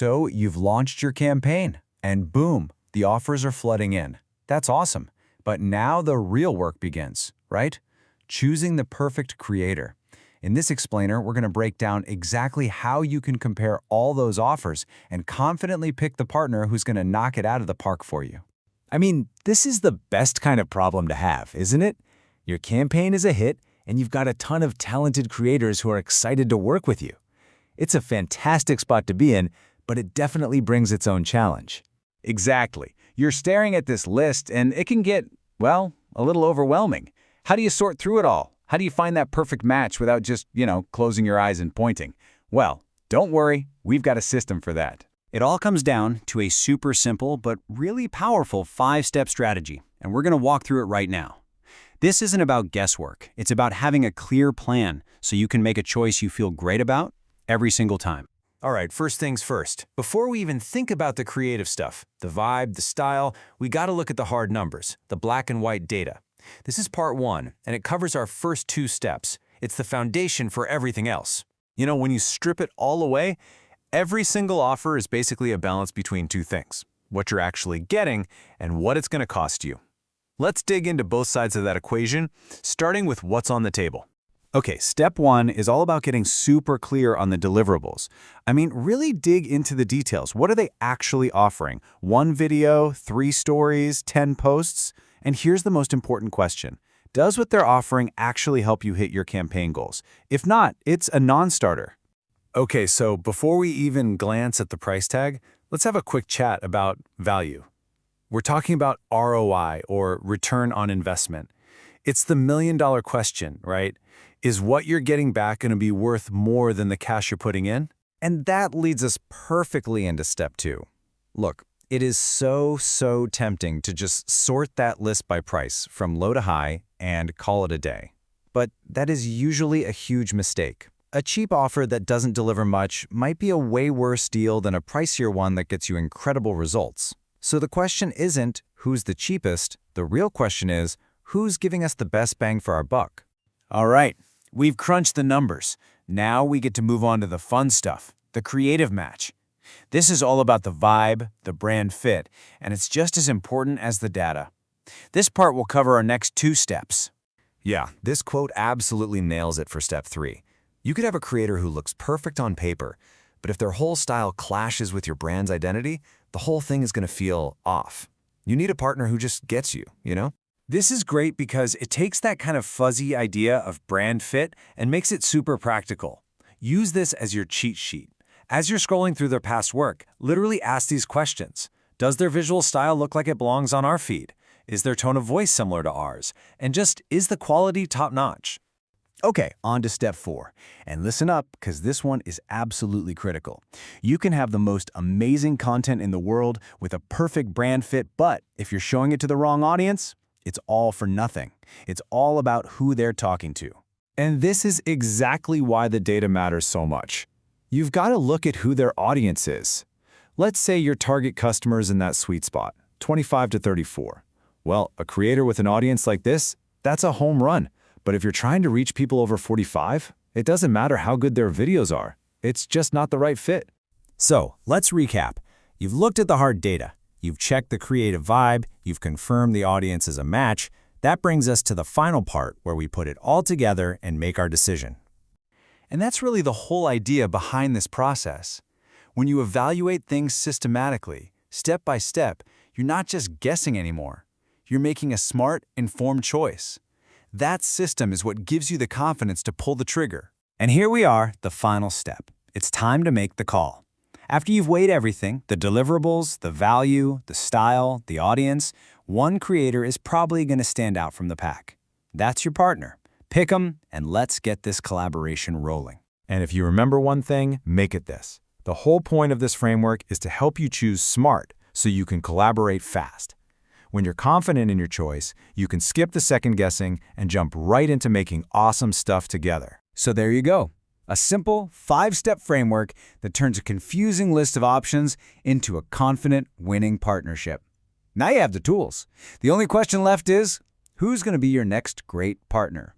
So you've launched your campaign, and boom, the offers are flooding in. That's awesome. But now the real work begins, right? Choosing the perfect creator. In this explainer, we're going to break down exactly how you can compare all those offers and confidently pick the partner who's going to knock it out of the park for you. I mean, this is the best kind of problem to have, isn't it? Your campaign is a hit, and you've got a ton of talented creators who are excited to work with you. It's a fantastic spot to be in, but it definitely brings its own challenge. Exactly. You're staring at this list, and it can get, well, a little overwhelming. How do you sort through it all? How do you find that perfect match without just, closing your eyes and pointing? Well, don't worry, we've got a system for that. It all comes down to a super simple but really powerful 5-step strategy, and we're going to walk through it right now. This isn't about guesswork. It's about having a clear plan so you can make a choice you feel great about every single time. All right, first things first. Before we even think about the creative stuff, the vibe, the style, we got to look at the hard numbers, the black and white data. This is part 1, and it covers our first 2 steps. It's the foundation for everything else. When you strip it all away, every single offer is basically a balance between 2 things: what you're actually getting and what it's going to cost you. Let's dig into both sides of that equation, starting with what's on the table. Okay, step 1 is all about getting super clear on the deliverables. Really dig into the details. What are they actually offering? 1 video, 3 stories, 10 posts? And here's the most important question. Does what they're offering actually help you hit your campaign goals? If not, it's a non-starter. Okay, so before we even glance at the price tag, let's have a quick chat about value. We're talking about ROI, or return on investment. It's the million-dollar question, right? Is what you're getting back going to be worth more than the cash you're putting in? And that leads us perfectly into step 2. Look, it is so tempting to just sort that list by price from low to high and call it a day. But that is usually a huge mistake. A cheap offer that doesn't deliver much might be a way worse deal than a pricier one that gets you incredible results. So the question isn't who's the cheapest, the real question is who's giving us the best bang for our buck. All right, we've crunched the numbers. Now we get to move on to the fun stuff, the creative match. This is all about the vibe, the brand fit, and it's just as important as the data. This part will cover our next 2 steps. Yeah, this quote absolutely nails it for step 3. You could have a creator who looks perfect on paper, but if their whole style clashes with your brand's identity, the whole thing is going to feel off. You need a partner who just gets you, This is great because it takes that kind of fuzzy idea of brand fit and makes it super practical. Use this as your cheat sheet. As you're scrolling through their past work, literally ask these questions. Does their visual style look like it belongs on our feed? Is their tone of voice similar to ours? And just, is the quality top-notch? Okay, on to step 4. And listen up, because this one is absolutely critical. You can have the most amazing content in the world with a perfect brand fit, but if you're showing it to the wrong audience, it's all for nothing. It's all about who they're talking to. And this is exactly why the data matters so much. You've got to look at who their audience is. Let's say your target customer is in that sweet spot, 25 to 34. Well, a creator with an audience like this, that's a home run. But if you're trying to reach people over 45, it doesn't matter how good their videos are. It's just not the right fit. So, let's recap. You've looked at the hard data. You've checked the creative vibe. You've confirmed the audience is a match. That brings us to the final part where we put it all together and make our decision. And that's really the whole idea behind this process. When you evaluate things systematically, step by step, you're not just guessing anymore. You're making a smart, informed choice. That system is what gives you the confidence to pull the trigger. And here we are, the final step. It's time to make the call. After you've weighed everything, the deliverables, the value, the style, the audience, one creator is probably going to stand out from the pack. That's your partner. Pick them, and let's get this collaboration rolling. And if you remember one thing, make it this. The whole point of this framework is to help you choose smart so you can collaborate fast. When you're confident in your choice, you can skip the second guessing and jump right into making awesome stuff together. So there you go. A simple 5-step framework that turns a confusing list of options into a confident, winning partnership. Now you have the tools. The only question left is, who's going to be your next great partner?